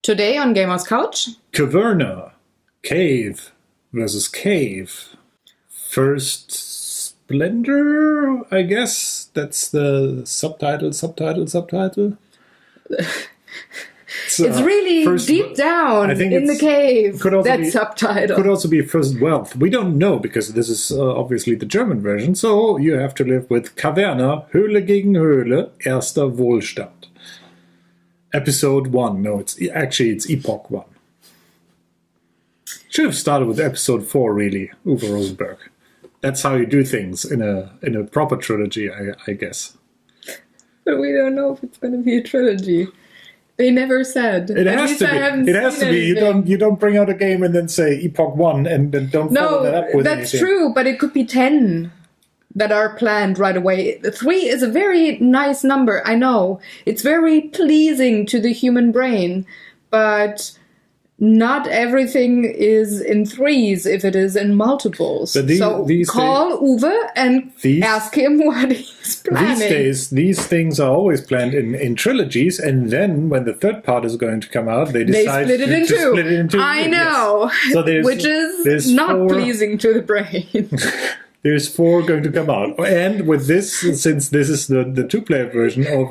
Today on Gamer's Couch, Caverna, Cave versus Cave. First Splendor, I guess. That's the subtitle. It's really deep down in the cave, that subtitle. Could also be First Wealth. We don't know, because this is obviously the German version, so you have to live with Caverna, Höhle gegen Höhle, Erster Wohlstand. Episode 1. No, it's Epoch 1. Should have started with episode 4, really, Uwe Rosenberg. That's how you do things in a proper trilogy, I guess. But we don't know if it's going to be a trilogy. They never said. It has to be. It has to be. You don't bring out a game and then say Epoch 1 and then don't follow that up with anything. No, that's true, but it could be 10 that are planned right away. 3 is a very nice number, I know. It's very pleasing to the human brain, but not everything is in 3s if it is in multiples. Call Uwe and ask him what he's planning. These things are always planned in trilogies, and then when the third part is going to come out, they decide to split it in two. I know, yes. So which is not pleasing to the brain. There's 4 going to come out. And with this, since this is the 2-player version of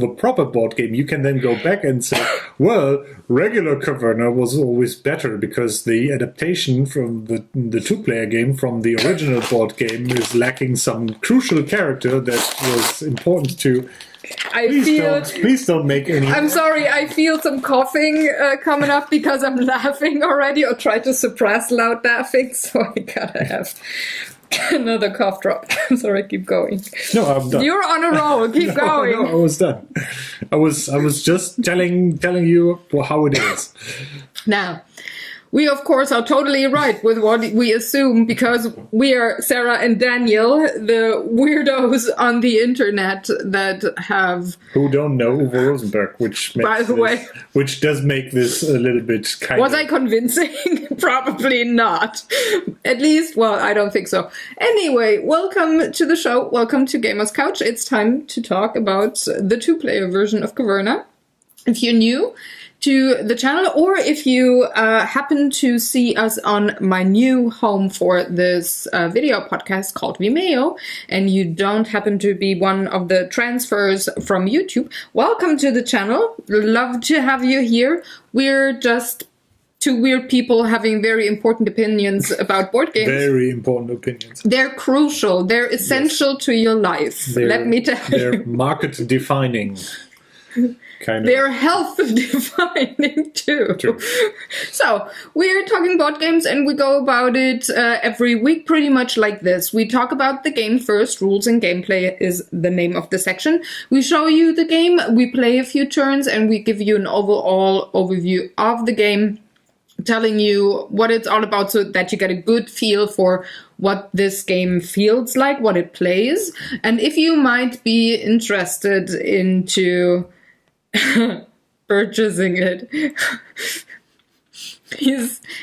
a proper board game, you can then go back and say, well, regular Caverna was always better because the adaptation from the 2-player game from the original board game is lacking some crucial character that was important to... Please don't make any... I'm sorry, I feel some coughing coming up because I'm laughing already, or try to suppress loud laughing, so I gotta have... another cough drop. I'm sorry, keep going. No, I'm done. You're on a roll. Keep going. No, I was done. I was just telling you how it is. Now, we of course are totally right with what we assume, because we are Sarah and Daniel, the weirdos on the internet that have... Who don't know Uwe Rosenberg, which does make this a little bit kind Was I convincing? Probably not. At least, well, I don't think so. Anyway, welcome to the show. Welcome to Gamer's Couch. It's time to talk about the 2-player version of Caverna. If you're new to the channel, or if you happen to see us on my new home for this video podcast called Vimeo, and you don't happen to be one of the transfers from YouTube, welcome to the channel. Love to have you here. We're just 2 weird people having very important opinions about board games. Very important opinions. They're crucial. They're essential to your life. Let me tell you. They're market defining. They're health defining too. True. So we're talking board games, and we go about it every week pretty much like this. We talk about the game first. Rules and gameplay is the name of the section. We show you the game, we play a few turns, and we give you an overall overview of the game, telling you what it's all about so that you get a good feel for what this game feels like, what it plays, and if you might be interested into purchasing it.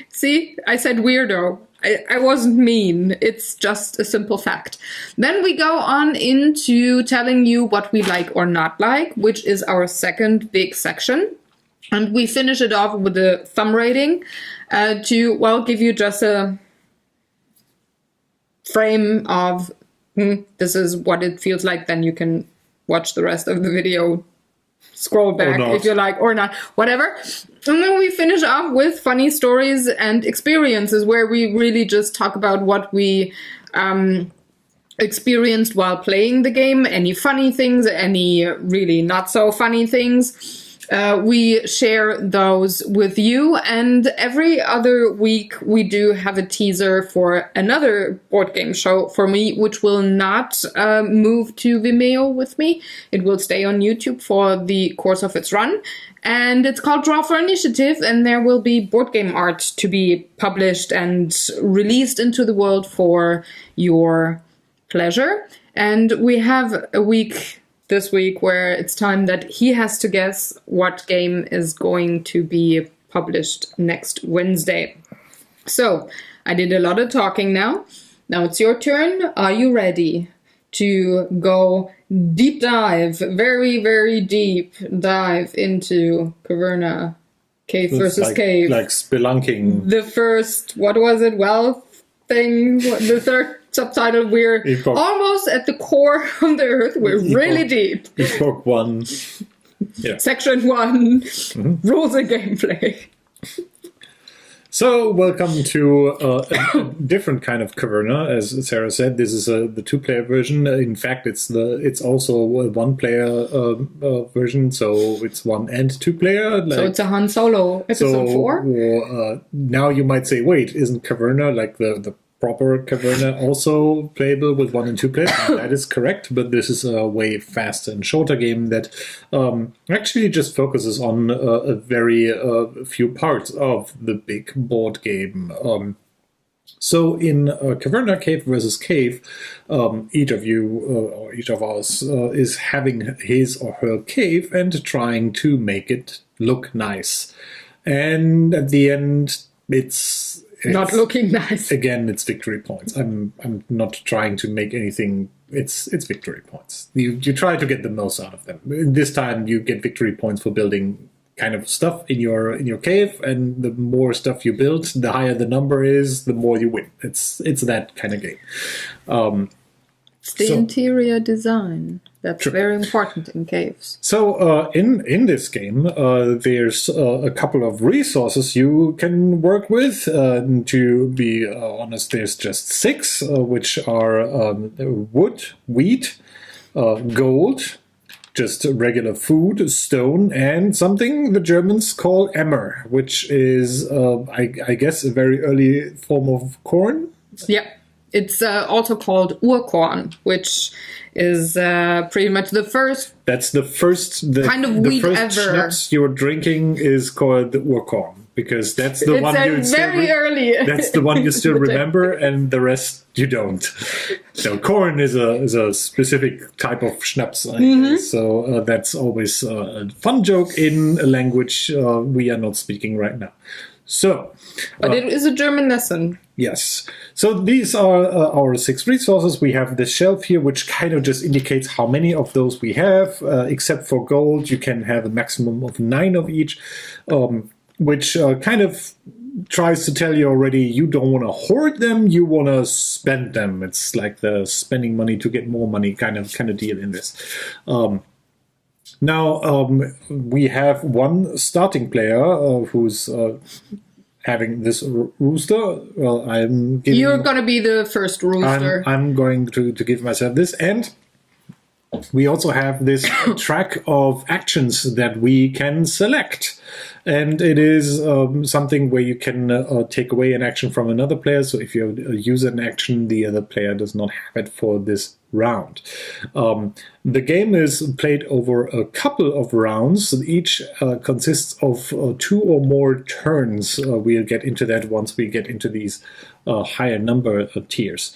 See, I said weirdo. I wasn't mean. It's just a simple fact. Then we go on into telling you what we like or not like, which is our second big section. And we finish it off with a thumb rating to give you just a frame of this is what it feels like. Then you can watch the rest of the video, scroll back if you like, or not, whatever. And then we finish off with funny stories and experiences, where we really just talk about what we experienced while playing the game, any funny things, any really not so funny things. We share those with you, and every other week we do have a teaser for another board game show for me, which will not move to Vimeo with me. It will stay on YouTube for the course of its run, and it's called Draw for Initiative, and there will be board game art to be published and released into the world for your pleasure. And we have a week this week where it's time that he has to guess what game is going to be published next Wednesday. So I did a lot of talking now. Now it's your turn. Are you ready to go deep dive, very, very deep dive into Caverna Cave It's versus cave. like spelunking. The first, what was it, wealth thing? The third subtitle, we're Epoch. almost at the core of the earth. We're really deep. Epoch 1. Yeah. Section 1, rules and gameplay. So, welcome to a different kind of Caverna. As Sarah said, this is the two-player version. In fact, it's also a one-player version, so it's one and two-player. So it's a Han Solo episode 4? Now you might say, wait, isn't Caverna, like the proper Caverna, also playable with one and two players? That is correct, but this is a way faster and shorter game that actually just focuses on a very few parts of the big board game. So in Caverna Cave versus Cave, each of you, or each of us, is having his or her cave and trying to make it look nice. And at the end, it's not looking nice. Again, it's victory points. I'm not trying to make anything. It's victory points. You try to get the most out of them. This time you get victory points for building kind of stuff in your cave, and the more stuff you build, the higher the number is, the more you win. It's that kind of game. It's the interior design. That's very important in caves. So in this game, there's a couple of resources you can work with. To be honest, there's just 6, which are wood, wheat, gold, just regular food, stone, and something the Germans call Emmer, which is, I guess, a very early form of corn. Yeah. It's also called Urkorn, which is pretty much the first. That's the first kind of wheat the first ever. Schnapps you're drinking is called the Urkorn, because that's the one you very early. That's the one you still remember, and the rest you don't. So corn is a specific type of schnapps, I guess. So that's always a fun joke in a language we are not speaking right now. So, but it is a German lesson. Yes. So these are our 6 resources. We have this shelf here, which kind of just indicates how many of those we have. Except for gold, you can have a maximum of 9 of each, which kind of tries to tell you already you don't want to hoard them, you want to spend them. It's like the spending money to get more money kind of deal in this. Now, we have one starting player who's having this rooster. Well, You're going to be the first rooster. I'm going to give myself this. And we also have this track of actions that we can select. And it is something where you can take away an action from another player. So if you use an action, the other player does not have it for this round. The game is played over a couple of rounds. Each consists of 2 or more turns. We'll get into that once we get into these higher number tiers.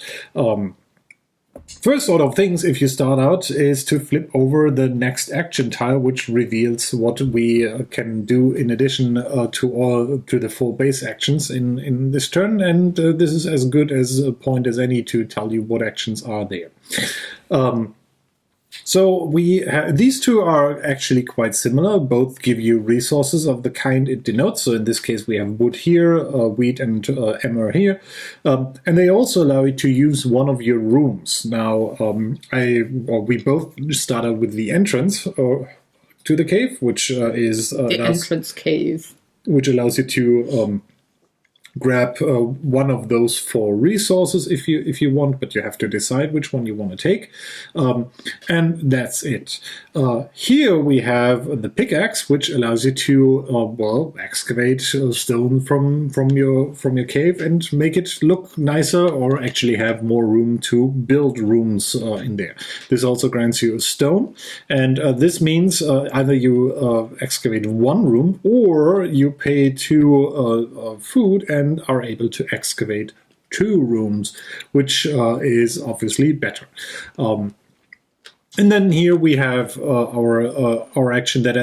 First order of things, if you start out, is to flip over the next action tile, which reveals what we can do in addition to the 4 base actions in this turn. And this is as good as a point as any to tell you what actions are there. So these 2 are actually quite similar. Both give you resources of the kind it denotes. So in this case, we have wood here, wheat and emmer here. And they also allow you to use one of your rooms. Now, we both started with the entrance to the cave, which is the entrance cave, which allows you to grab one of those 4 resources if you want, but you have to decide which one you want to take, and that's it. Here we have the pickaxe, which allows you to excavate stone from your cave and make it look nicer, or actually have more room to build rooms in there. This also grants you a stone, and this means either you excavate 1 room, or you pay 2 food and are able to excavate 2 rooms, which is obviously better. And then here we have our action that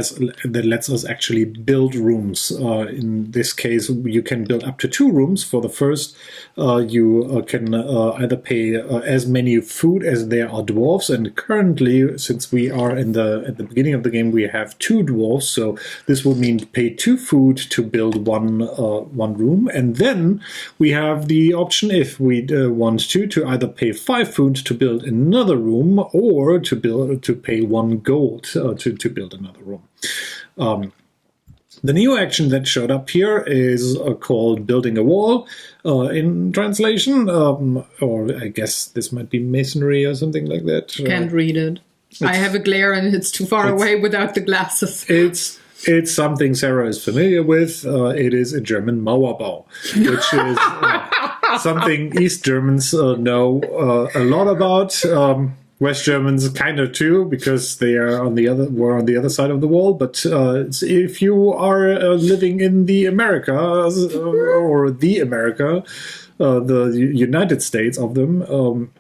lets us actually build rooms. In this case, you can build up to 2 rooms. For the first, you can either pay as many food as there are dwarves. And currently, since we are at the beginning of the game, we have 2 dwarves. So this would mean pay 2 food to build one room. And then we have the option, if we want to either pay 5 food to build another room, or to pay 1 gold to build another room. The new action that showed up here is called building a wall in translation, or I guess this might be masonry or something like that. Can't read it. I have a glare and it's too far away without the glasses. It's something Sarah is familiar with. It is a German Mauerbau, which is something East Germans know a lot about. West Germans kind of too, because they were on the other side of the wall. But if you are living in the Americas or the America, the United States of them,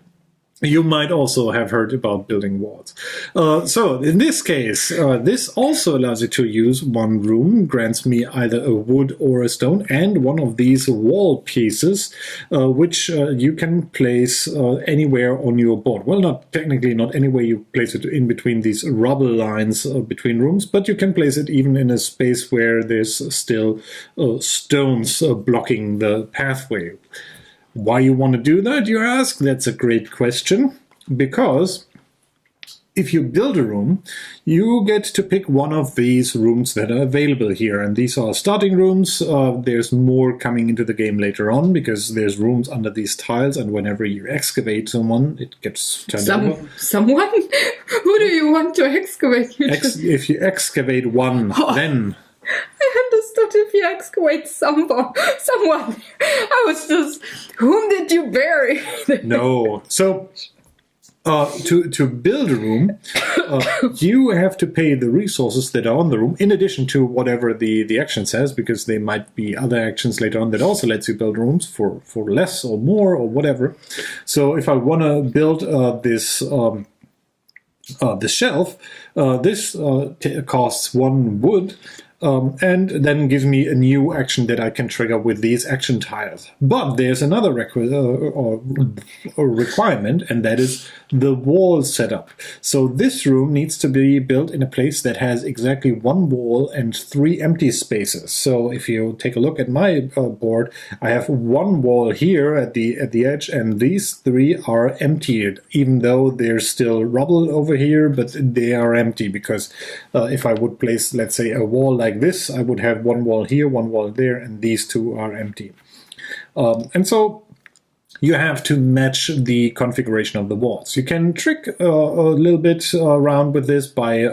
you might also have heard about building walls. So in this case, this also allows you to use 1 room, grants me either a wood or a stone, and one of these wall pieces, which you can place anywhere on your board. Well, not anywhere. You place it in between these rubble lines between rooms, but you can place it even in a space where there's still stones blocking the pathway. Why you want to do that, you ask? That's a great question. Because if you build a room, you get to pick one of these rooms that are available here. And these are starting rooms. There's more coming into the game later on, because there's rooms under these tiles. And whenever you excavate someone, it gets turned over. Someone? Who do you want to excavate? If you excavate one, then... I understood if you excavate someone. I was just, whom did you bury? No. So, to build a room, you have to pay the resources that are on the room, in addition to whatever the action says, because there might be other actions later on that also lets you build rooms for less or more or whatever. So if I want to build this shelf, this costs 1 wood. And then gives me a new action that I can trigger with these action tiles. But there's another requirement, and that is the wall setup. So this room needs to be built in a place that has exactly 1 wall and 3 empty spaces. So if you take a look at my board, I have 1 wall here at the edge, and these 3 are emptied, even though there's still rubble over here, but they are empty, because if I would place, let's say, a wall like this, I would have 1 wall here, 1 wall there, and these 2 are empty. And so you have to match the configuration of the walls. You can trick a little bit around with this by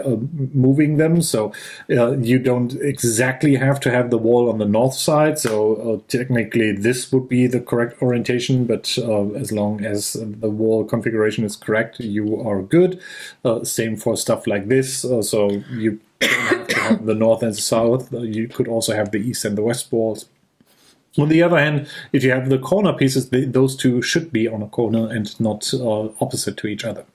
moving them, so you don't exactly have to have the wall on the north side. So technically this would be the correct orientation, but as long as the wall configuration is correct, you are good. Same for stuff like this. So you don't have to have the north and the south. You could also have the east and the west walls. On the other hand, if you have the corner pieces, those 2 should be on a corner and not opposite to each other.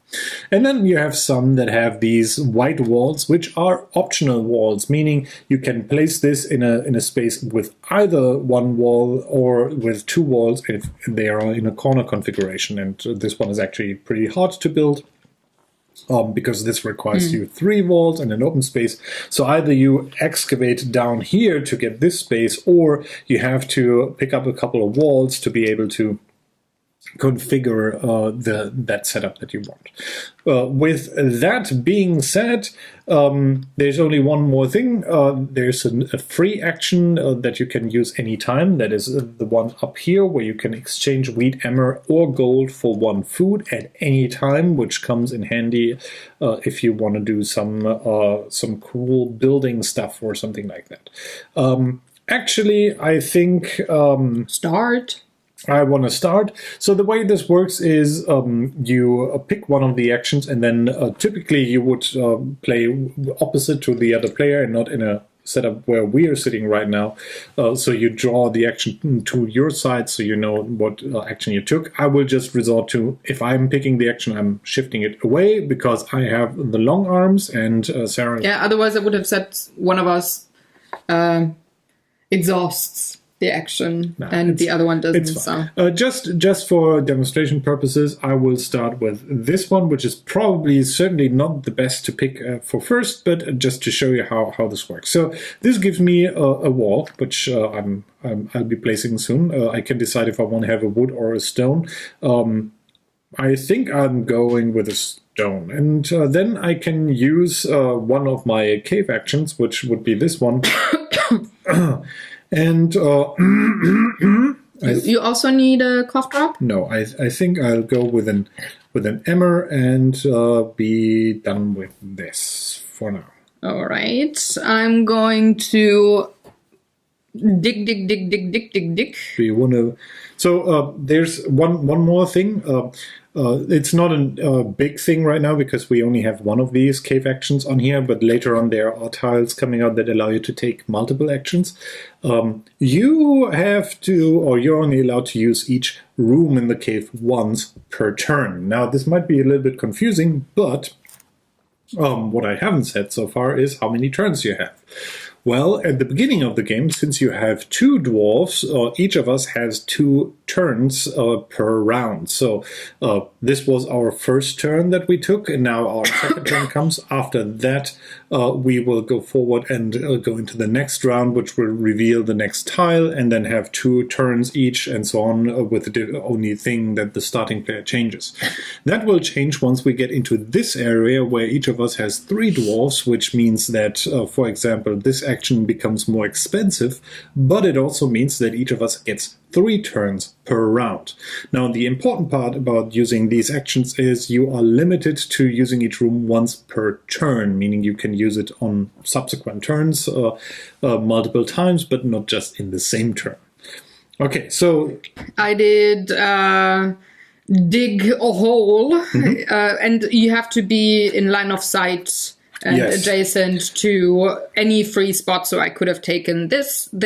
And then you have some that have these white walls, which are optional walls, meaning you can place this in a space with either 1 wall or with 2 walls if they are in a corner configuration. And this one is actually pretty hard to build. Because this requires you 3 walls and an open space. So either you excavate down here to get this space, or you have to pick up a couple of walls to be able to configure that setup that you want. With that being said, there's only one more thing. There's a free action that you can use anytime. That is the one up here, where you can exchange wheat, emmer, or gold for 1 food at any time, which comes in handy if you want to do some cool building stuff or something like that. Actually, I think I want to start. So the way this works is you pick one of the actions, and then typically you would play opposite to the other player and not in a set up where we are sitting right now. So you draw the action to your side, so you know what action you took. I will just resort to, if I'm picking the action, I'm shifting it away because I have the long arms, and Sarah. Yeah, otherwise I would have said one of us exhausts the action and the other one doesn't. So just for demonstration purposes, I will start with this one, which is certainly not the best to pick for first, but just to show you how this works. So this gives me a wall, which I'll be placing soon. I can decide if I want to have a wood or a stone. I think I'm going with a stone, and then I can use one of my cave actions, which would be this one. And you also need a cough drop? No, I think I'll go with an emmer and be done with this for now. All right, I'm going to dig. Do you want to? So there's one more thing. It's not a big thing right now because we only have one of these cave actions on here, but later on there are tiles coming out that allow you to take multiple actions. You have to, or you're only allowed to use each room in the cave once per turn. Now this might be a little bit confusing, but what I haven't said so far is how many turns you have. Well, at the beginning of the game, since you have 2 dwarves, each of us has 2 turns per round. So this was our first turn that we took, and now our second turn comes. After that, we will go forward and go into the next round, which will reveal the next tile, and then have 2 turns each, and so on, with the only thing that the starting player changes. That will change once we get into this area, where each of us has 3 dwarves, which means that, for example, this action becomes more expensive, but it also means that each of us gets 3 turns per round. Now, the important part about using these actions is you are limited to using each room once per turn, meaning you can use it on subsequent turns multiple times, but not just in the same turn. Okay, so I did dig a hole, and you have to be in line of sight and adjacent to any free spot. So I could have taken this, and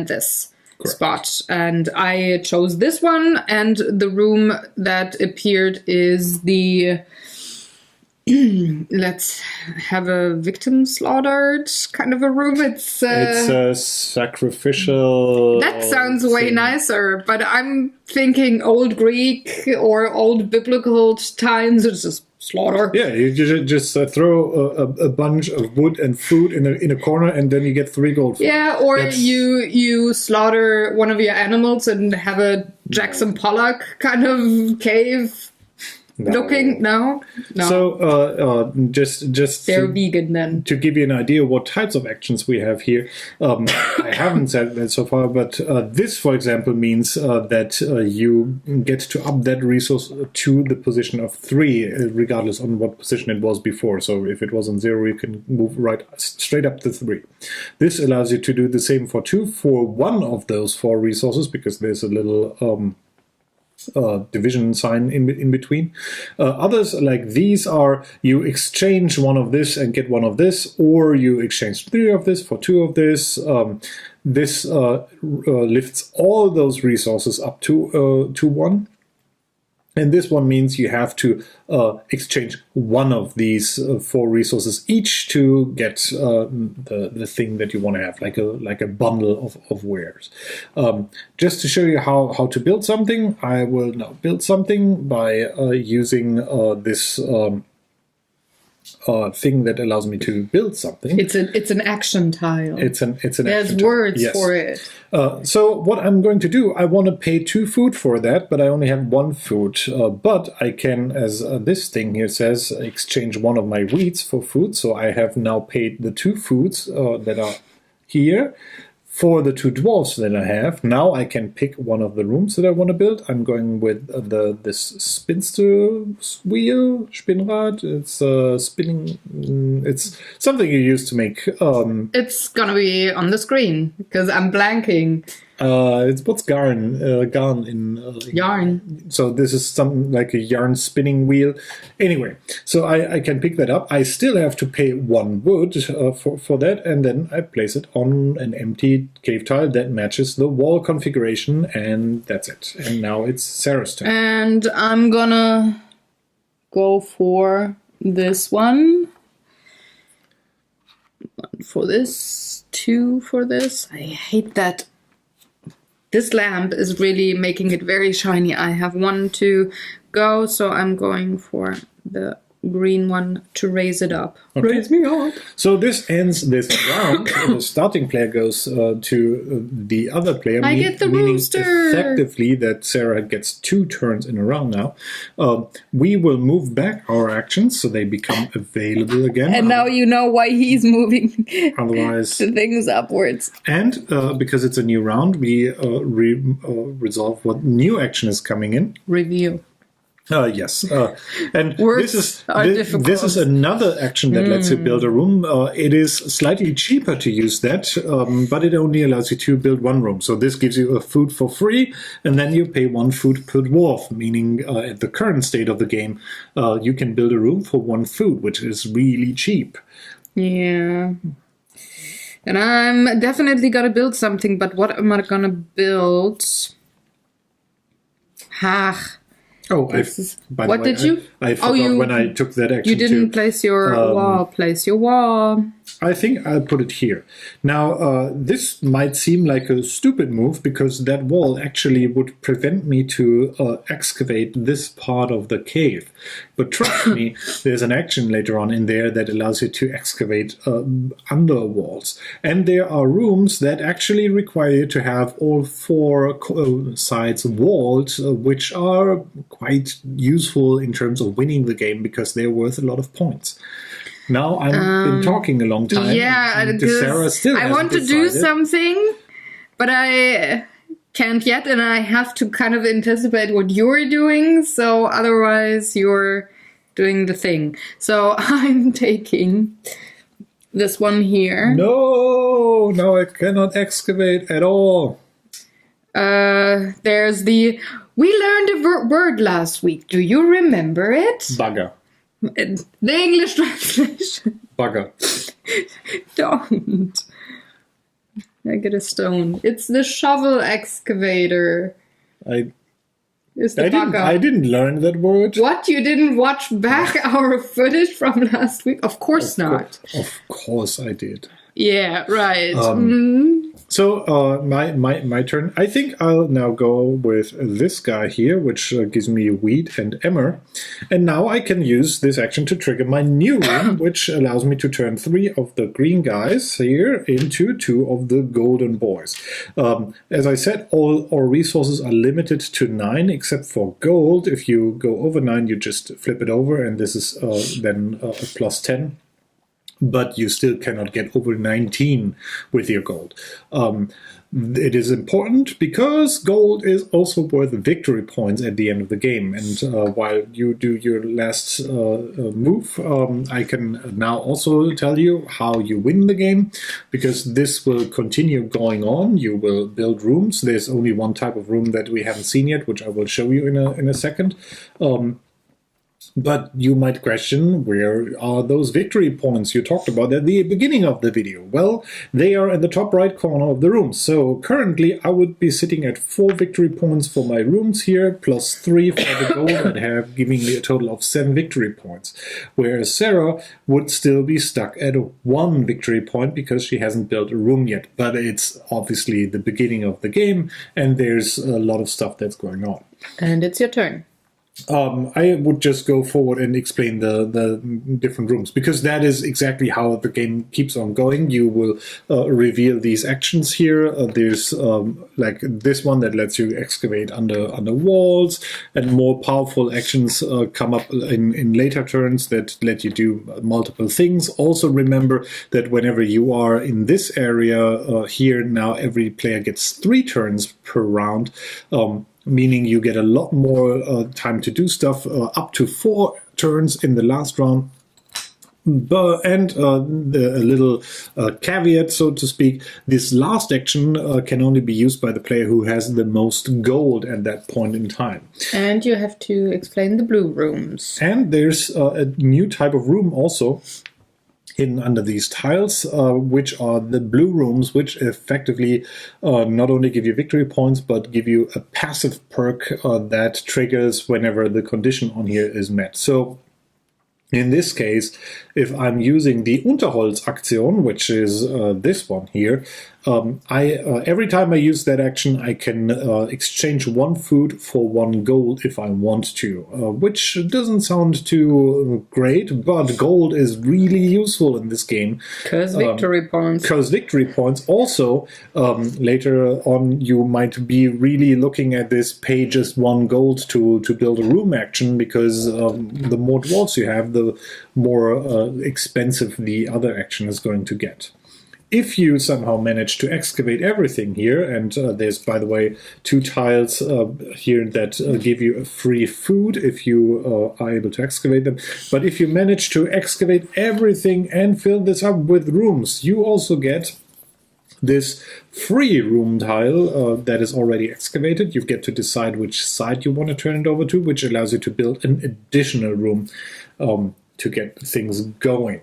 this. Correct. Spot, and I chose this one, and the room that appeared is the let's have a victim slaughtered kind of a room. It's a sacrificial. That sounds way nicer, but I'm thinking old Greek or old biblical times. It's just slaughter. Yeah, you just throw a bunch of wood and food in a corner, and then you get 3 gold. Yeah, or you slaughter one of your animals and have a Jackson Pollock kind of cave. Looking no. So just they're vegan then. To give you an idea what types of actions we have here, I haven't said that so far, but this, for example, means that you get to up that resource to the position of 3, regardless on what position it was before. So if it was on 0, you can move right straight up to 3. This allows you to do the same for 2 for one of those 4 resources, because there's a little division sign in between. Others like these are you exchange one of this and get one of this, or you exchange 3 of this for 2 of this. This lifts all those resources up to 1. And this one means you have to exchange one of these 4 resources each to get the thing that you want to have, like a bundle of wares. Just to show you how to build something, I will now build something by using this thing that allows me to build something. It's an action tile. It's an There's action words tile. Yes. for it. So what I'm going to do, I want to pay 2 food for that, but I only have 1 food. But I can, as this thing here says, exchange one of my wheats for food. So I have now paid the 2 foods that are here. For the 2 dwarves that I have, now I can pick one of the rooms that I want to build. I'm going with this spinster wheel, Spinnrad. It's spinning. It's something you use to make. It's gonna be on the screen because I'm blanking. It's what's garn in Yarn. so this is something like a yarn spinning wheel. Anyway, so I can pick that up. I still have to pay 1 wood for that, and then I place it on an empty cave tile that matches the wall configuration, and that's it. And now it's Sarah's turn. And I'm gonna go for this one. 1 for this, 2 for this. I hate that. This lamp is really making it very shiny. I have 1 to go, so I'm going for the green one to raise it up. Okay. Raise me up. So this ends this round. The starting player goes to the other player. I get the meaning rooster. Effectively, that Sarah gets 2 turns in a row now. We will move back our actions so they become available again. And now you know why he's moving Otherwise, the things upwards. and because it's a new round, we resolve what new action is coming in. Review. Yes, and Words this are difficult. is another action that lets you build a room. It is slightly cheaper to use that, but it only allows you to build 1 room. So this gives you a food for free, and then you pay 1 food per dwarf, meaning at the current state of the game, you can build a room for 1 food, which is really cheap. Yeah. And I'm definitely gonna build something, but what am I gonna build? Oh, by the what way, did you? I forgot when I took that action. You didn't too. place your wall. Place your wall. I think I'll put it here. Now, this might seem like a stupid move because that wall actually would prevent me to excavate this part of the cave. But trust me, there's an action later on in there that allows you to excavate under walls. And there are rooms that actually require you to have all 4 sides walled, which are quite useful in terms of winning the game because they're worth a lot of points. Now I've been talking a long time. Yeah, and Sarah still I want to hasn't do decided. something, but I can't yet, and I have to kind of anticipate what you're doing. So otherwise, you're doing the thing. So I'm taking this one here. No, I cannot excavate at all. There's the. We learned a word last week. Do you remember it? Bugger. The English translation. Bugger. Don't. I get a stone. It's the shovel excavator. It's the bugger. I didn't learn that word. What? You didn't watch back our footage from last week? Of course not. Of course I did. Yeah, right. So my turn. I think I'll now go with this guy here, which gives me wheat and emmer. And now I can use this action to trigger my new room, which allows me to turn 3 of the green guys here into 2 of the golden boys. As I said, all our resources are limited to 9, except for gold. If you go over 9, you just flip it over, and this is then a plus 10. But you still cannot get over 19 with your gold. It is important because gold is also worth victory points at the end of the game. And while you do your last move, I can now also tell you how you win the game, because this will continue going on. You will build rooms. There's only one type of room that we haven't seen yet, which I will show you in a second. But you might question, where are those victory points you talked about at the beginning of the video? Well, they are in the top right corner of the room. So currently I would be sitting at 4 victory points for my rooms here, plus 3 for the gold, and have giving me a total of 7 victory points. Whereas Sarah would still be stuck at 1 victory point because she hasn't built a room yet. But it's obviously the beginning of the game, and there's a lot of stuff that's going on. And it's your turn. I would just go forward and explain the different rooms, because that is exactly how the game keeps on going. You will reveal these actions here. There's like this one that lets you excavate under walls, and more powerful actions come up in later turns that let you do multiple things. Also remember that whenever you are in this area here, now every player gets 3 turns per round. Meaning you get a lot more time to do stuff, up to 4 turns in the last round. A little caveat, so to speak, this last action can only be used by the player who has the most gold at that point in time. And you have to explain the blue rooms. And there's a new type of room also hidden under these tiles, which are the blue rooms, which effectively not only give you victory points, but give you a passive perk that triggers whenever the condition on here is met. So in this case, if I'm using the Unterholz-Aktion, which is this one here, every time I use that action, I can exchange 1 food for 1 gold if I want to, which doesn't sound too great, but gold is really useful in this game. Because victory points. Because victory points. Also, later on, you might be really looking at this pay just 1 gold to build a room action, because the more dwarves you have, the more expensive the other action is going to get. If you somehow manage to excavate everything here, and there's, by the way, 2 tiles here that give you a free food if you are able to excavate them. But if you manage to excavate everything and fill this up with rooms, you also get this free room tile that is already excavated. You get to decide which side you want to turn it over to, which allows you to build an additional room to get things going.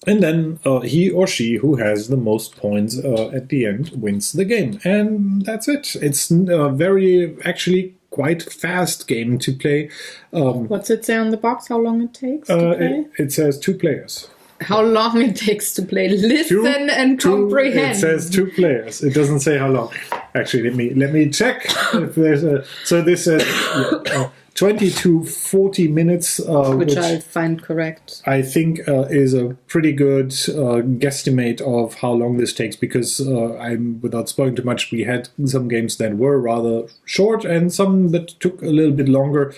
And then he or she who has the most points at the end wins the game. And that's it. It's a very, actually, quite fast game to play. What's it say on the box? How long it takes to play? It says 2 players. How long it takes to play. Listen and comprehend. It says 2 players. It doesn't say how long. Actually, let me check if there's a. So this says 20 to 40 minutes, which I find correct. I think is a pretty good guesstimate of how long this takes, because without spoiling too much, we had some games that were rather short and some that took a little bit longer,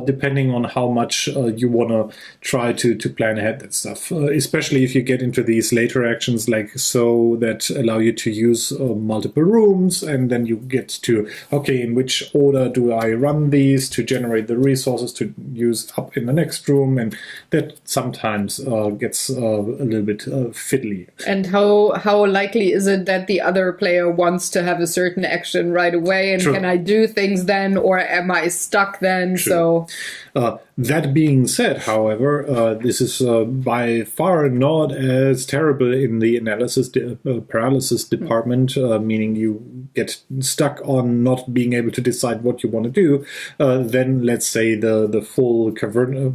depending on how much you want to try to plan ahead that stuff. Especially if you get into these later actions like so that allow you to use multiple rooms, and then you get to, okay, in which order do I run these to generate the resources to use up in the next room, and that sometimes gets a little bit fiddly. And how likely is it that the other player wants to have a certain action right away, and can I do things then, or am I stuck then? True. So that being said, however, this is by far not as terrible in the analysis paralysis department, meaning you get stuck on not being able to decide what you want to do. Then let's say the full Caverna.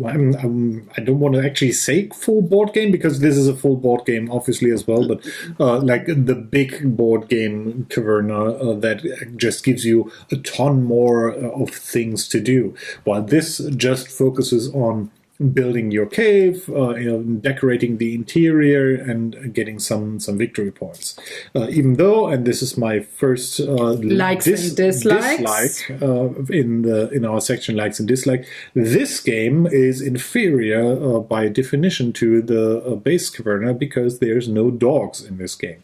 I don't want to actually say full board game, because this is a full board game, obviously, as well. But like the big board game Caverna that just gives you a ton more of things to do, while this just focuses on building your cave, decorating the interior, and getting some victory points. Even though, and this is my first likes and dislikes in our section likes and dislikes, this game is inferior by definition to the base Caverna, because there's no dogs in this game.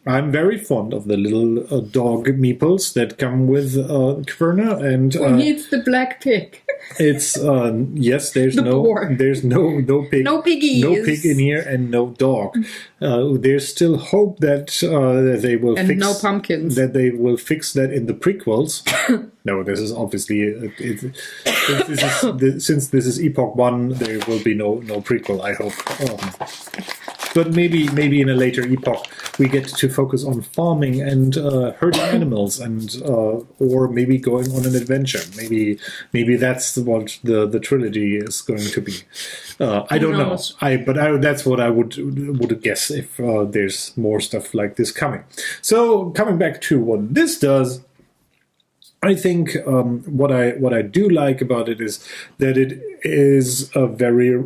I'm very fond of the little dog meeples that come with Caverna, and who needs the black pig? It's yes, there's no pig, no piggies, no pig in here, and no dog. There's still hope that they will and fix no pumpkins. That they will fix that in the prequels. No, this is obviously since this is Epoch 1, there will be no prequel, I hope. But maybe in a later epoch we get to focus on farming and herding animals, and or maybe going on an adventure. Maybe that's what the trilogy is going to be. I don't know. That's what I would guess if there's more stuff like this coming. So coming back to what this does, I think what I do like about it is that it is a very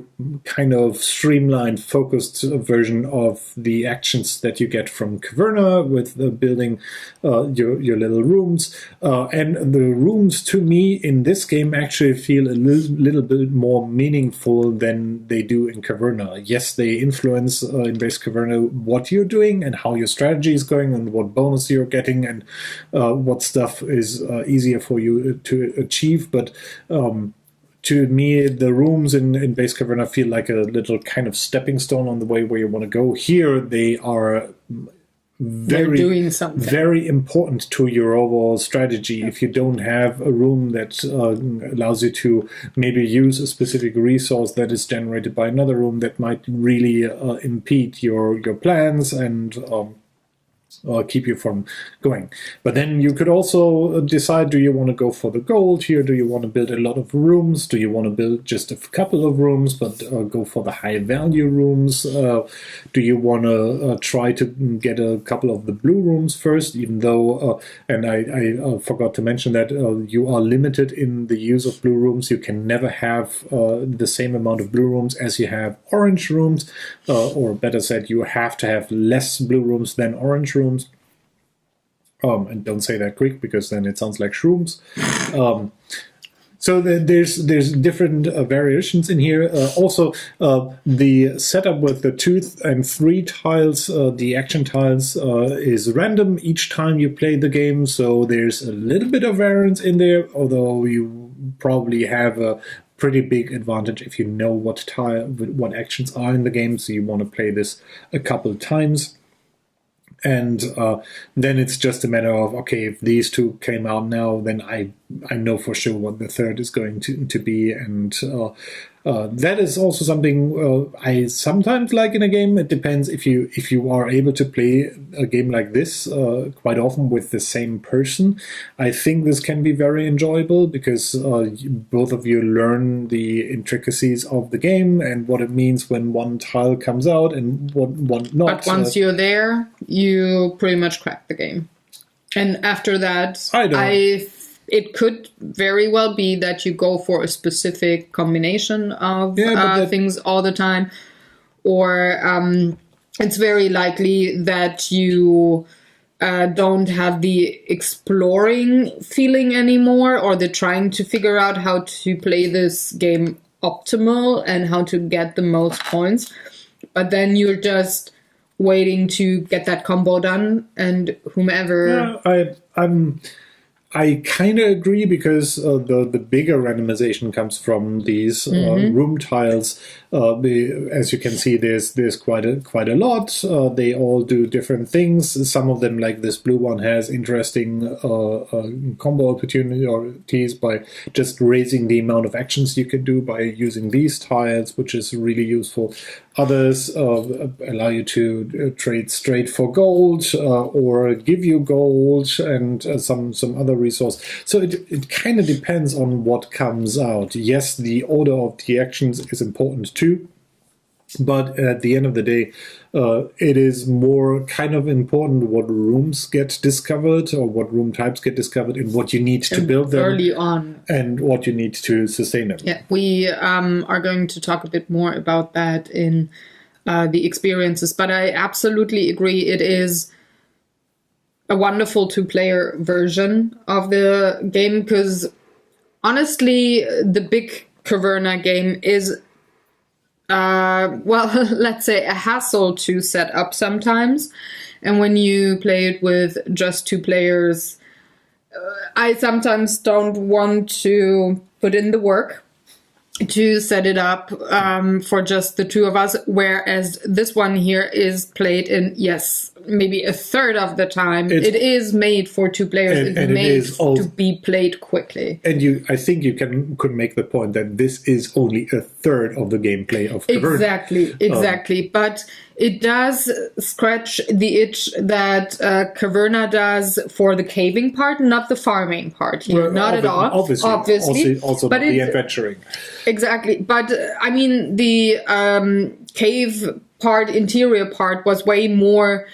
kind of streamlined, focused version of the actions that you get from Caverna with building your little rooms. And the rooms, to me, in this game actually feel a little bit more meaningful than they do in Caverna. Yes, they influence in base Caverna what you're doing and how your strategy is going and what bonus you're getting and what stuff is easier for you to achieve, but to me, the rooms in base Caverna feel like a little kind of stepping stone on the way where you want to go. Here, they are doing something very important to your overall strategy. If you don't have a room that allows you to maybe use a specific resource that is generated by another room, that might really impede your plans and keep you from going. But then you could also decide, do you want to go for the gold here? Do you want to build a lot of rooms? Do you want to build just a couple of rooms but go for the high value rooms? Do you want to try to get a couple of the blue rooms first, even though, and I forgot to mention that you are limited in the use of blue rooms. You can never have the same amount of blue rooms as you have orange rooms, or better said, you have to have less blue rooms than orange rooms. And don't say that quick because then it sounds like shrooms. So there's different variations in here. Also, the setup with the 2 and 3 tiles, the action tiles, is random each time you play the game. So there's a little bit of variance in there, although you probably have a pretty big advantage if you know what actions are in the game. So you want to play this a couple of times. And then it's just a matter of, okay, if these 2 came out now, then I know for sure what the third is going to be. And that is also something I sometimes like in a game. It depends if you are able to play a game like this quite often with the same person. I think this can be very enjoyable because both of you learn the intricacies of the game and what it means when one tile comes out and what not. But once you're there, you pretty much crack the game. And after that, it could very well be that you go for a specific combination of things all the time. Or it's very likely that you don't have the exploring feeling anymore, or the trying to figure out how to play this game optimal and how to get the most points. But then you're just waiting to get that combo done, and whomever... Yeah, I kind of agree because the bigger randomization comes from these room tiles. As you can see, there's quite a lot. They all do different things. Some of them, like this blue one, has interesting combo opportunities by just raising the amount of actions you can do by using these tiles, which is really useful. Others allow you to trade straight for gold or give you gold and some other resource. So it kind of depends on what comes out. Yes, the order of the actions is important too, but at the end of the day, it is more kind of important what rooms get discovered or what room types get discovered and what you need to build them early on and what you need to sustain them. Yeah, we are going to talk a bit more about that in the experiences, but I absolutely agree. It is a wonderful 2-player version of the game because honestly, the big Caverna game is let's say a hassle to set up sometimes. And when you play it with just 2 players, I sometimes don't want to put in the work to set it up for just the 2 of us, whereas this one here is played in, maybe a third of the time. It is made for 2 players. It's made to be played quickly. And I think you could make the point that this is only a third of the gameplay of Caverna. Exactly. But it does scratch the itch that Caverna does for the caving part, not the farming part here. Well, not at all. Obviously. Also but the adventuring. Exactly. But I mean, the cave part, interior part, was way more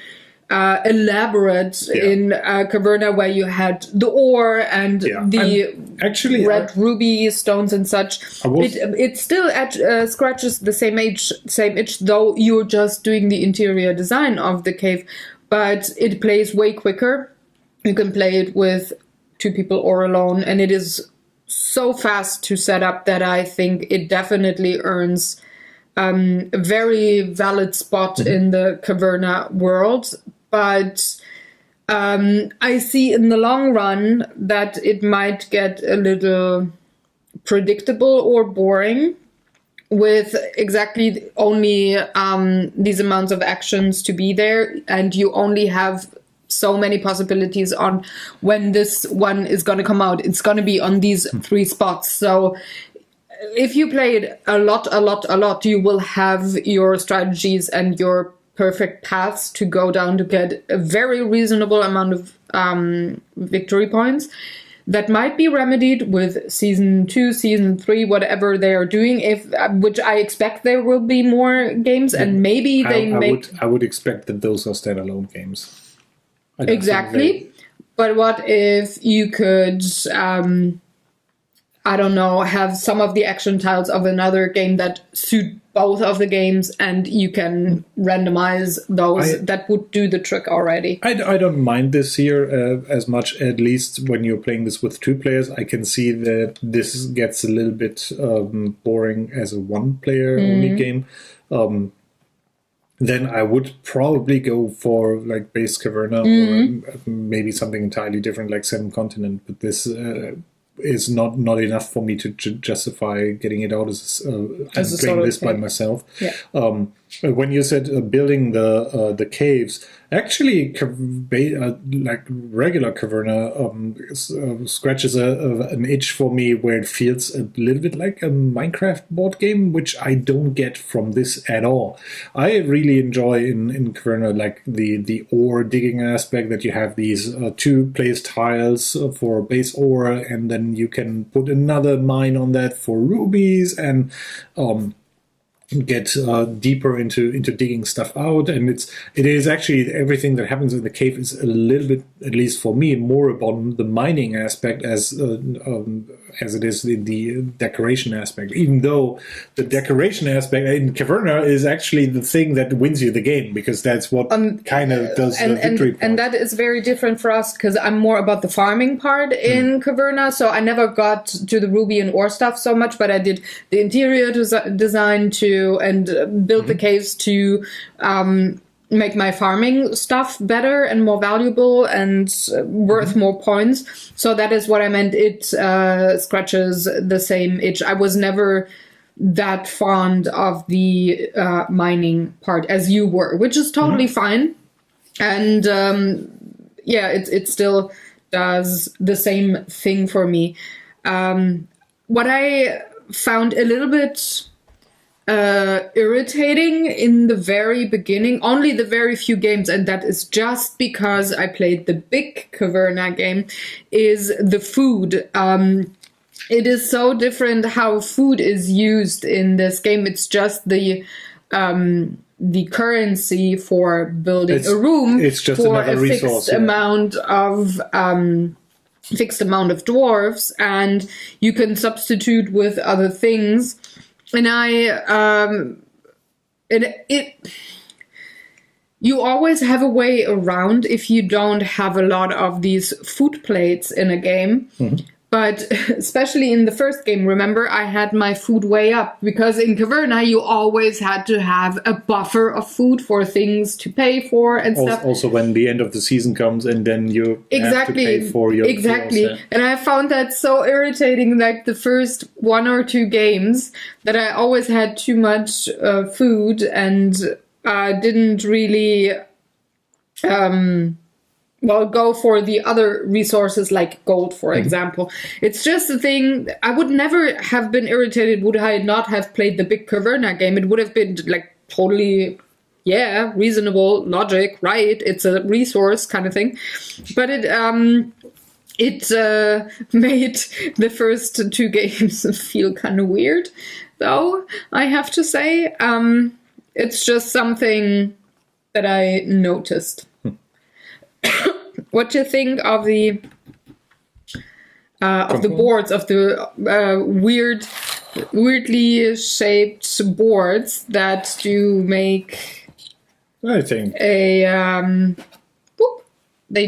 elaborate in Caverna, where you had the ore and the red ruby stones and such. It still scratches the same itch, though you're just doing the interior design of the cave, but it plays way quicker. You can play it with 2 people or alone, and it is so fast to set up that I think it definitely earns a very valid spot in the Caverna world. But I see in the long run that it might get a little predictable or boring, with exactly only these amounts of actions to be there, and you only have so many possibilities on when this one is going to come out. It's going to be on these 3 spots. So if you play it a lot, you will have your strategies and your perfect paths to go down to get a very reasonable amount of victory points. That might be remedied with season 2, season 3, whatever they are doing. Which I expect there will be more games, and maybe I would expect that those are standalone games. Exactly. But what if you could, I don't know, have some of the action tiles of another game that suit both of the games, and you can randomize those. That would do the trick already. I don't mind this here as much, at least when you're playing this with 2 players. I can see that this gets a little bit boring as a 1-player only game. Then I would probably go for like base Caverna or maybe something entirely different like 7 Continent. But this is not enough for me to justify getting it out as playing this by myself. Yeah. When you said building the caves, actually, like regular Caverna scratches an itch for me where it feels a little bit like a Minecraft board game, which I don't get from this at all. I really enjoy in Caverna like the ore digging aspect, that you have these 2 placed tiles for base ore, and then you can put another mine on that for rubies, and get deeper into digging stuff out. And it is actually everything that happens in the cave is a little bit, at least for me, more about the mining aspect as it is in the decoration aspect, even though the decoration aspect in Caverna is actually the thing that wins you the game, because that's what kind of does the victory part. And that is very different for us, because I'm more about the farming part in Caverna, so I never got to the ruby and ore stuff so much, but I did the interior design too, and build the caves to make my farming stuff better and more valuable and worth more points. So that is what I meant. It scratches the same itch. I was never that fond of the mining part as you were, which is totally fine. And it still does the same thing for me. What I found a little bit irritating in the very beginning, only the very few games, and that is just because I played the big Caverna game, is the food. It is so different how food is used in this game. It's just the currency for building a room. It's just for another resource, fixed amount of dwarves, and you can substitute with other things. And you always have a way around if you don't have a lot of these food plates in a game. But especially in the first game, remember, I had my food way up, because in Caverna you always had to have a buffer of food for things to pay for and stuff. Also when the end of the season comes and then you have to pay for your Exactly. And I found that so irritating, like the first 1 or 2 games, that I always had too much food and didn't really go for the other resources like gold, for example. It's just a thing. I would never have been irritated would I not have played the big Caverna game. It would have been like totally, reasonable logic, right? It's a resource kind of thing. But it made the first 2 games feel kind of weird, though, I have to say. It's just something that I noticed. What do you think of the boards, of the weirdly shaped boards that do make? I think they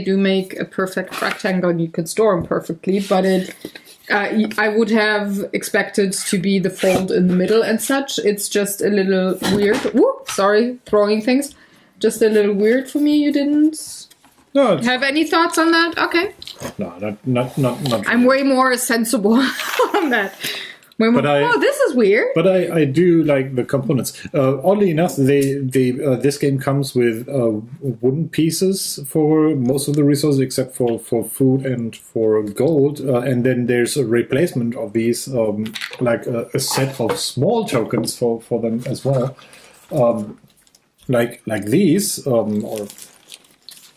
do make a perfect rectangle, and you could store them perfectly. But I would have expected to be the fold in the middle and such. It's just a little weird. Sorry, throwing things. Just a little weird for me. You didn't. No, have any thoughts on that? Okay. No, not. I'm way more sensible on that. When this is weird. But I do like the components. Oddly enough, this game comes with wooden pieces for most of the resources, except for food and for gold. And then there's a replacement of these, like a set of small tokens for them as well, like these or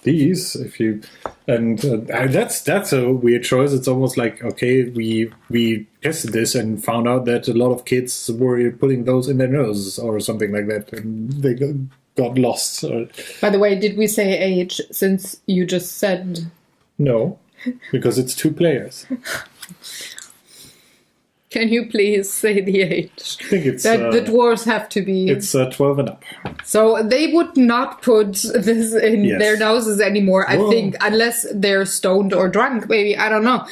these. If you that's a weird choice. It's almost like, okay, we tested this and found out that a lot of kids were putting those in their noses or something like that, and they got lost. By the way, did we say age? Since you just said no, because it's 2 players. Can you please say the age? I think it's that the dwarves have to be. It's 12 and up. So they would not put this in their noses anymore, I think, unless they're stoned or drunk, maybe. I don't know.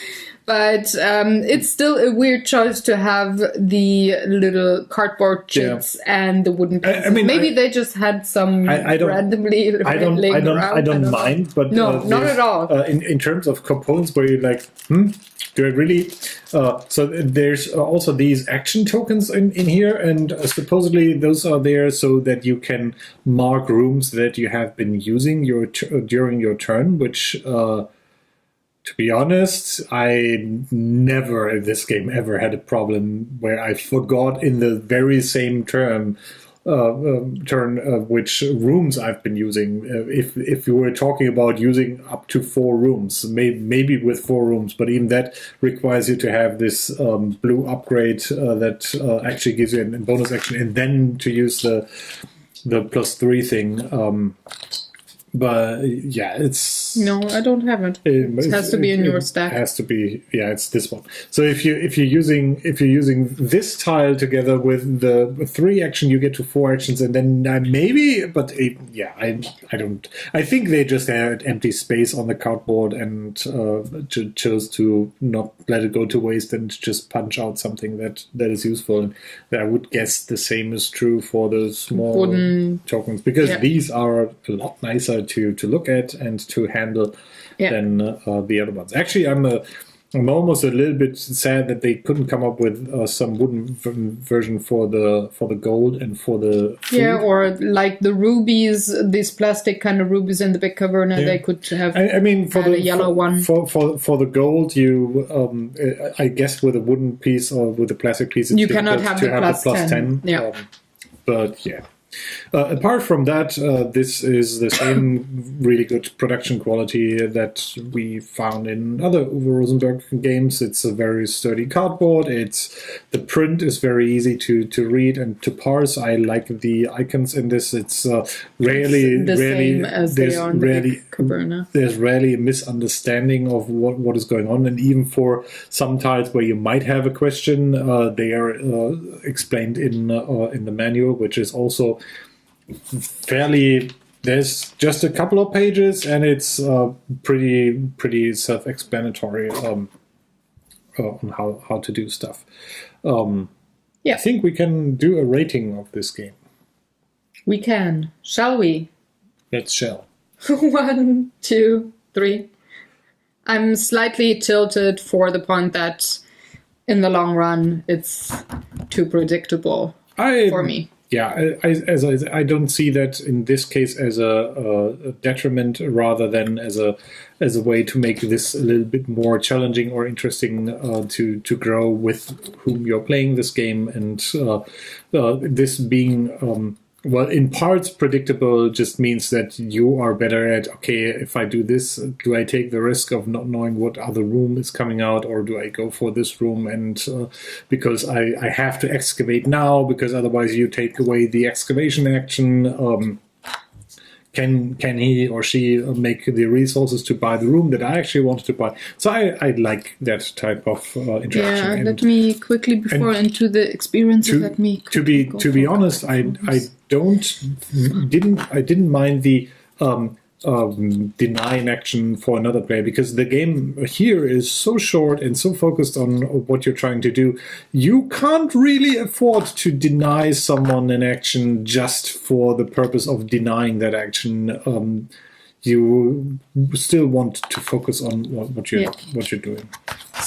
But it's still a weird choice to have the little cardboard chits and the wooden pieces. I mean, maybe they just had some randomly I don't mind, but no, not at all. In terms of components, where you're like, do I really? So there's also these action tokens in here, and supposedly those are there so that you can mark rooms that you have been using during your turn, which. To be honest, I never in this game ever had a problem where I forgot in the very same turn which rooms I've been using. If you were talking about using up to 4 rooms, maybe with 4 rooms, but even that requires you to have this blue upgrade that actually gives you a bonus action, and then to use the +3 thing. But yeah, it's no, I don't have it. It has to be in your stack. It has to be, it's this one. So if you're using this tile together with the 3 action, you get to 4 actions, and then maybe. But I don't. I think they just had empty space on the cardboard and chose to not let it go to waste and just punch out something that is useful. And I would guess the same is true for the small wooden tokens, because these are a lot nicer to look at and to handle than the other ones. Actually, I'm almost a little bit sad that they couldn't come up with some wooden version for the gold and for the food. Or like the rubies, these plastic kind of rubies in the big Caverna. They could have. I mean, for the yellow one for the gold, you I guess with a wooden piece or with a plastic piece, it's you cannot have the +10. But yeah. Apart from that, this is the same really good production quality that we found in other Uwe Rosenberg games. It's a very sturdy cardboard. The print is very easy to read and to parse. I like the icons in this. It's rarely there's rarely a misunderstanding of what is going on, and even for some tiles where you might have a question, they are explained in the manual, which is also fairly. There's just a couple of pages, and it's pretty self-explanatory on how to do stuff. I think we can do a rating of this game. We can. Shall we? Let's shall. 1, 2, 3. I'm slightly tilted for the point that in the long run it's too predictable for me. Yeah, I don't see that in this case as a detriment, rather than as a way to make this a little bit more challenging or interesting to grow with whom you're playing this game, and this being in parts predictable just means that you are better at, okay, if I do this, do I take the risk of not knowing what other room is coming out, or do I go for this room and because I have to excavate now, because otherwise you take away the excavation action. Can he or she make the resources to buy the room that I actually wanted to buy? So I like that type of interaction. Yeah, let me quickly, before into the experience, to be honest, I didn't mind the deny an action for another player, because the game here is so short and so focused on what you're trying to do. You can't really afford to deny someone an action just for the purpose of denying that action. You still want to focus on what you're doing.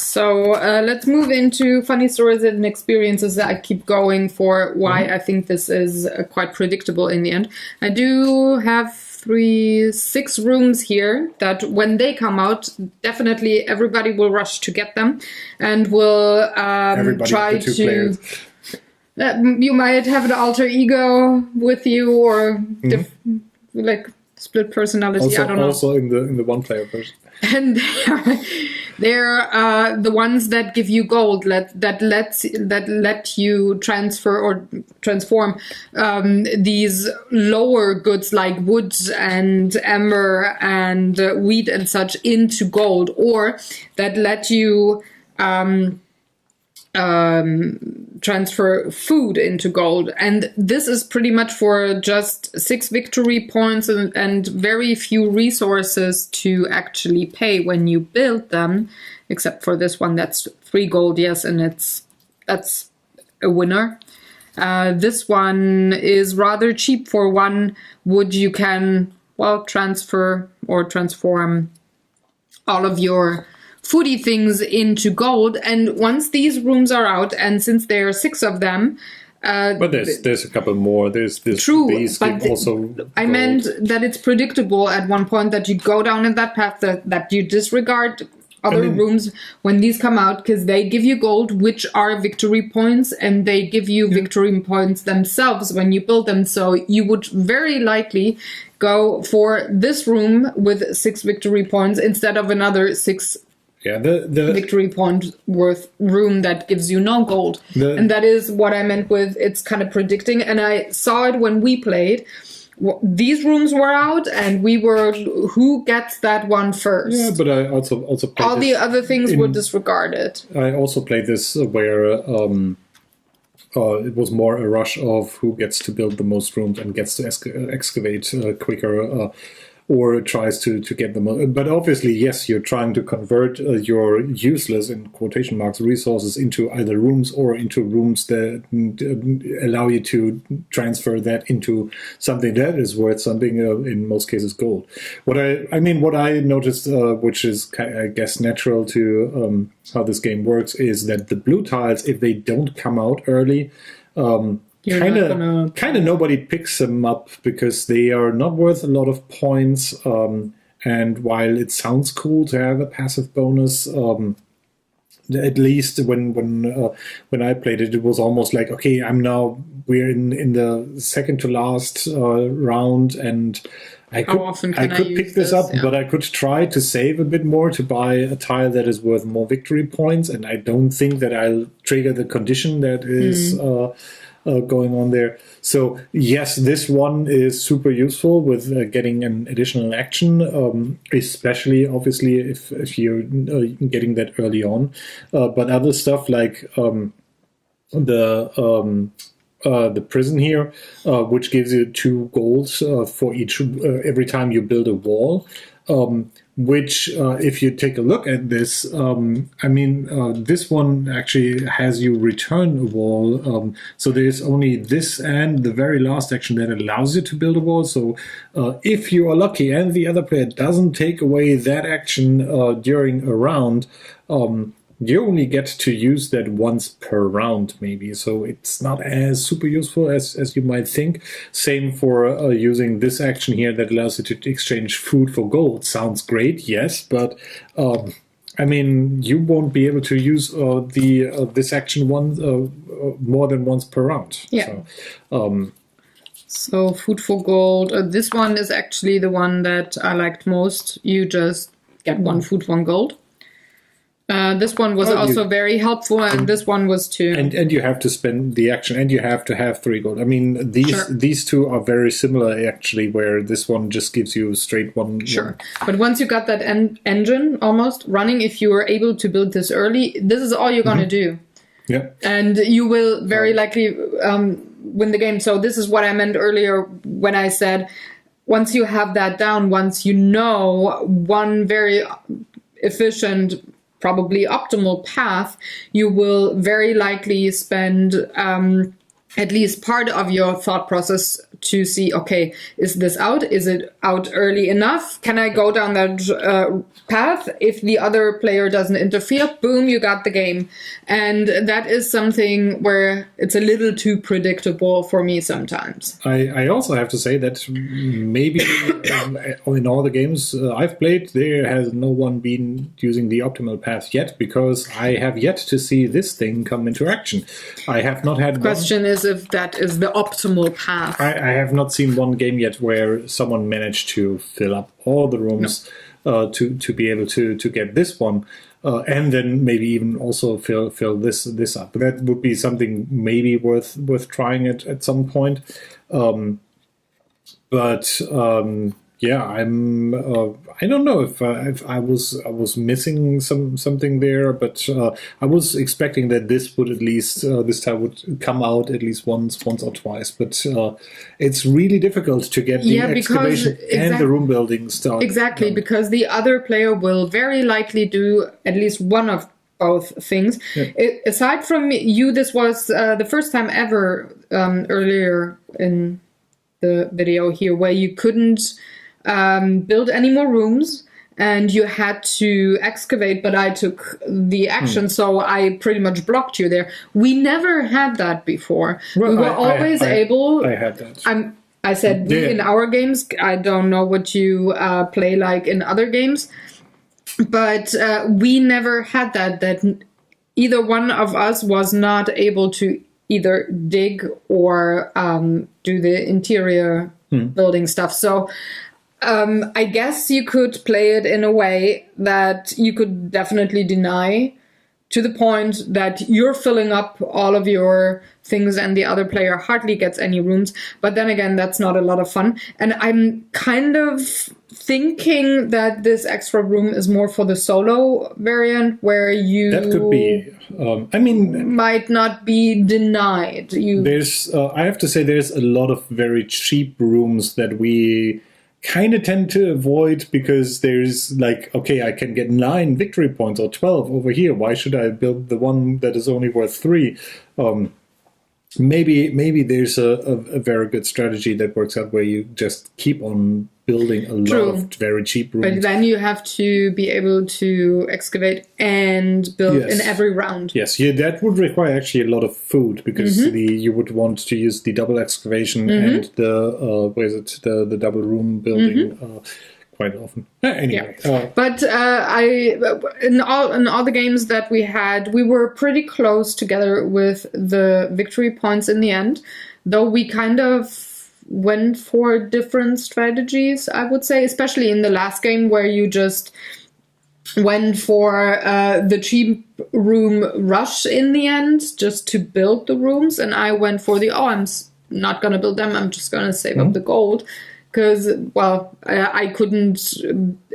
So let's move into funny stories and experiences that I keep going for why I think this is quite predictable in the end. I do have 6 rooms here that when they come out, definitely everybody will rush to get them and will try to... you might have an alter ego with you or like split personality. Also, I don't know. Also in the one-player version. And they're the ones that give you gold, that let you transfer or transform these lower goods like woods and ember and wheat and such into gold, or that let you transfer food into gold. And this is pretty much for just 6 victory points and very few resources to actually pay when you build them, except for this one that's 3 gold, yes, and that's a winner. This one is rather cheap. For 1 wood you can, well, transfer or transform all of your foodie things into gold. And once these rooms are out, and since there are 6 of them, but there's a couple more. There's true, these but also I gold. meant that it's predictable at one point that you go down in that path, that you disregard other rooms when these come out, because they give you gold, which are victory points, and they give you victory points themselves when you build them. So you would very likely go for this room with 6 victory points instead of another 6 the victory point worth room that gives you no gold. And that is what I meant with it's kind of predicting. And I saw it when we played. These rooms were out and we were who gets that one first. Yeah, but I also played all the other things were disregarded. I also played this where it was more a rush of who gets to build the most rooms and gets to excavate quicker, or tries to get them. But obviously, yes, you're trying to convert your useless, in quotation marks, resources into either rooms or into rooms that allow you to transfer that into something that is worth something, in most cases gold. What I noticed, which is, I guess, natural to how this game works, is that the blue tiles, if they don't come out early, kind of nobody picks them up because they are not worth a lot of points. And while it sounds cool to have a passive bonus, at least when I played it, it was almost like, okay, we're in the second to last round, and I could pick this up, but I could try to save a bit more to buy a tile that is worth more victory points, and I don't think that I'll trigger the condition that is going on there. So yes, this one is super useful with getting an additional action, especially obviously if you're getting that early on. But other stuff like the prison here, which gives you 2 golds for each every time you build a wall. Which, if you take a look at this, this one actually has you return a wall. So there's only this and the very last action that allows you to build a wall. So if you are lucky and the other player doesn't take away that action during a round, you only get to use that once per round, maybe. So it's not as super useful as you might think. Same for using this action here that allows you to exchange food for gold. Sounds great, yes, but you won't be able to use this action more than once per round. Yeah. So food for gold. This one is actually the one that I liked most. You just get 1 food, 1 gold. This one was also very helpful, and this one was too. And you have to spend the action, and you have to have 3 gold. I mean, these two are very similar, actually, where this one just gives you straight 1. Sure. But once you got that engine almost running, if you were able to build this early, this is all you're going to do. Yeah. And you will very likely win the game. So this is what I meant earlier when I said, once you have that down, once you know one very efficient, probably optimal path, you will very likely spend at least part of your thought process to see, okay, is this out? Is it out early enough? Can I go down that path? If the other player doesn't interfere, boom, you got the game. And that is something where it's a little too predictable for me sometimes. I also have to say that maybe in all the games I've played, there has no one been using the optimal path yet, because I have yet to see this thing come into action. I have not had. The question is if that is the optimal path. I have not seen one game yet where someone managed to fill up all the rooms to be able to get this one. And then maybe even also fill this up. That would be something maybe worth trying it at some point. Yeah, I don't know if I was missing something there, but I was expecting that this would at least this time would come out at least once or twice. But it's really difficult to get the excavation and the room building started. Exactly, because the other player will very likely do at least one of both things. Yeah. Aside from you, this was the first time ever earlier in the video here where you couldn't build any more rooms and you had to excavate, but I took the action, so I pretty much blocked you there. We never had that before. Well, we were always able. I had that. I said in our games. I don't know what you play like in other games, but we never had that either one of us was not able to either dig or do the interior building stuff. So I guess you could play it in a way that you could definitely deny to the point that you're filling up all of your things and the other player hardly gets any rooms. But then again, that's not a lot of fun. And I'm kind of thinking that this extra room is more for the solo variant where you... That could be. Might not be denied. There's, I have to say, there's a lot of very cheap rooms that we kind of tend to avoid because there's like, okay, I can get 9 victory points or 12 over here. Why should I build the one that is only worth 3? Maybe there's a very good strategy that works out where you just keep on building a lot of very cheap rooms. But then you have to be able to excavate and build in every round. Yes, that would require actually a lot of food because you would want to use the double excavation and the double room building quite often. Anyway, but in all the games that we had, we were pretty close together with the victory points in the end, though we kind of went for different strategies, I would say, especially in the last game where you just went for the cheap room rush in the end just to build the rooms, and I went for I'm not going to build them, I'm just going to save up the gold. Because, I couldn't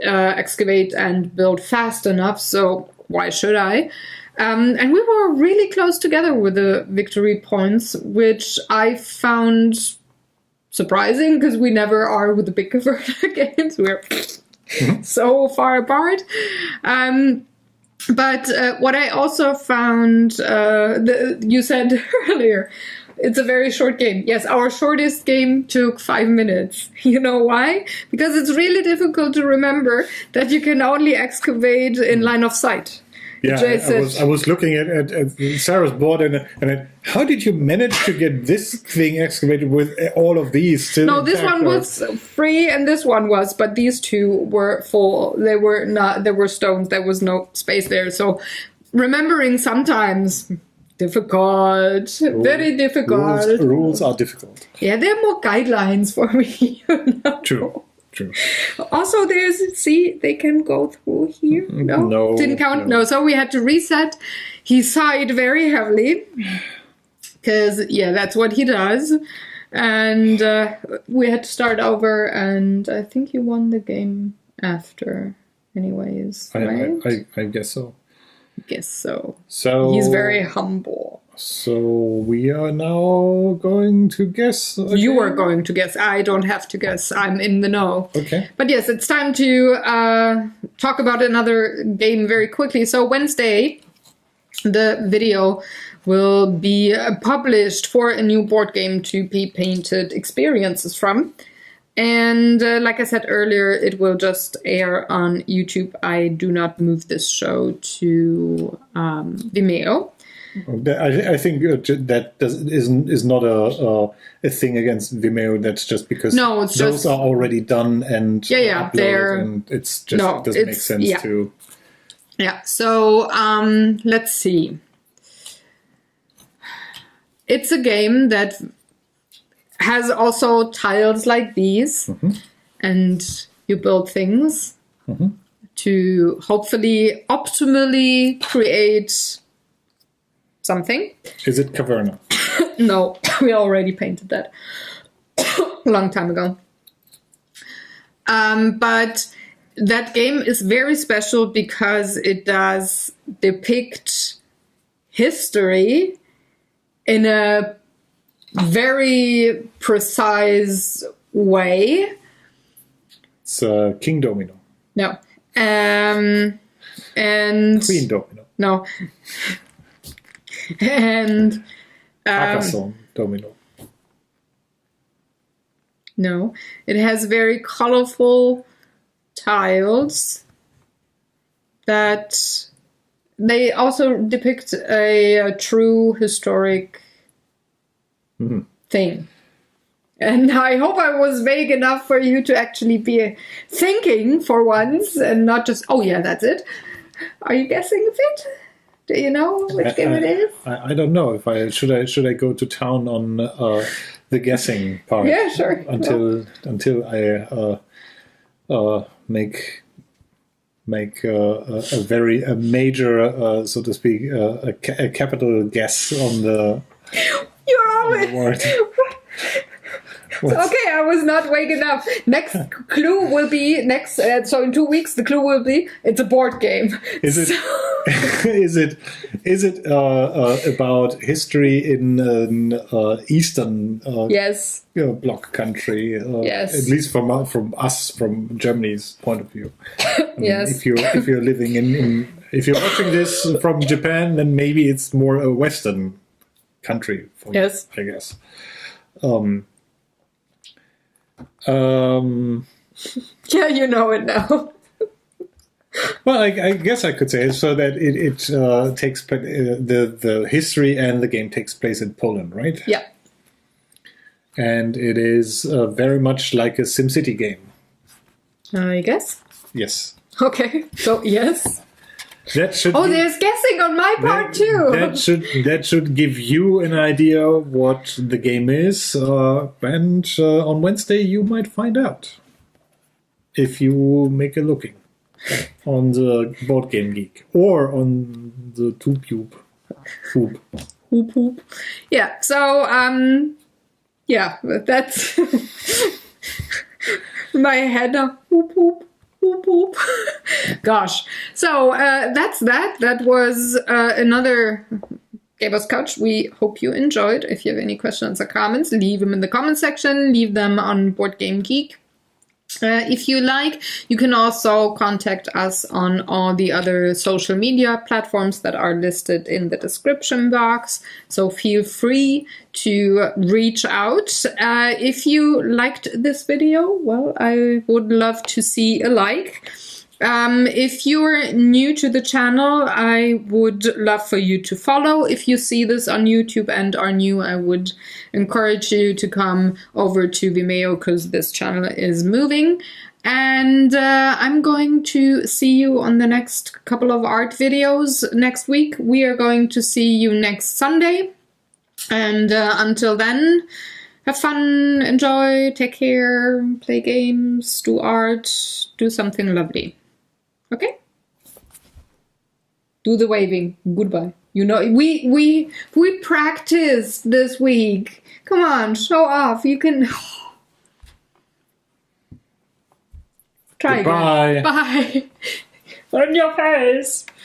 excavate and build fast enough, so why should I? And we were really close together with the victory points, which I found surprising, because we never are with the big Caverna games. We're so far apart. But what I also found, you said earlier, it's a very short game. Yes, our shortest game took 5 minutes. You know why? Because it's really difficult to remember that you can only excavate in line of sight. Yeah, I was looking at Sarah's board and how did you manage to get this thing excavated with all of these? Still no, this one was free and this one was, but these two were full. They were not. There were stones. There was no space there. So remembering sometimes difficult, very difficult. Rules are difficult. Yeah, there are more guidelines for me. You know? True. Also, they can go through here. No, didn't count. No, so we had to reset. He sighed very heavily because, that's what he does. And we had to start over, and I think he won the game after, anyways. Right? I guess so. So he's very humble. So we are now going to guess. Again? You are going to guess. I don't have to guess. I'm in the know. Okay. But yes, it's time to talk about another game very quickly. So Wednesday, the video will be published for a new board game to be painted experiences from. And like I said earlier, it will just air on YouTube. I do not move this show to Vimeo. I think that is not a thing against Vimeo. That's just because it's those just, are already done and uploaded, and it's just doesn't make sense to. Yeah. So let's see. It's a game that has also tiles like these, and you build things to hopefully optimally create something. Is it Caverna? No, we already painted that a long time ago. But that game is very special because it does depict history in a very precise way. It's King Domino. No. And Queen Domino. No. And Carcassonne Domino. No. It has very colorful tiles that they also depict a true historic thing. And I hope I was vague enough for you to actually be thinking for once and not just, oh yeah, that's it. Are you guessing a bit? Do you know which game it is? I don't know if I should I go to town on the guessing part. Yeah, sure. Until I make a very major, so to speak, a capital guess on the. You're always. Word. Okay, I was not vague enough. Next clue will be so in 2 weeks the clue will be it's a board game. Is it? is it about history in an Eastern yes bloc country? Yes, at least from Germany's point of view. Yes. If you're living if you're watching this from Japan, then maybe it's more a Western country. Yes, I guess. Yeah, you know it now. Well, I guess I could say it, so that it takes the history and the game takes place in Poland, right? Yeah. And it is very much like a SimCity game. I guess. Yes. Okay. So yes. That should. There's guessing on my part too. That should give you an idea what the game is, and on Wednesday you might find out if you make a looking on the Board Game Geek or on the Hoop. Yeah. So yeah, that's my head. Hoop hoop. Boop, boop. Gosh. So that's that. That was another Gamer's Couch. We hope you enjoyed. If you have any questions or comments, leave them in the comment section. Leave them on Board Game Geek. If you like, you can also contact us on all the other social media platforms that are listed in the description box. So feel free to reach out. If you liked this video, well, I would love to see a like. If you're new to the channel, I would love for you to follow. If you see this on YouTube and are new, I would encourage you to come over to Vimeo because this channel is moving. And I'm going to see you on the next couple of art videos next week. We are going to see you next Sunday. And until then, have fun, enjoy, take care, play games, do art, do something lovely. Okay? Do the waving. Goodbye. You know, we practiced this week. Come on, show off. You can try Goodbye. again. Bye. On your face.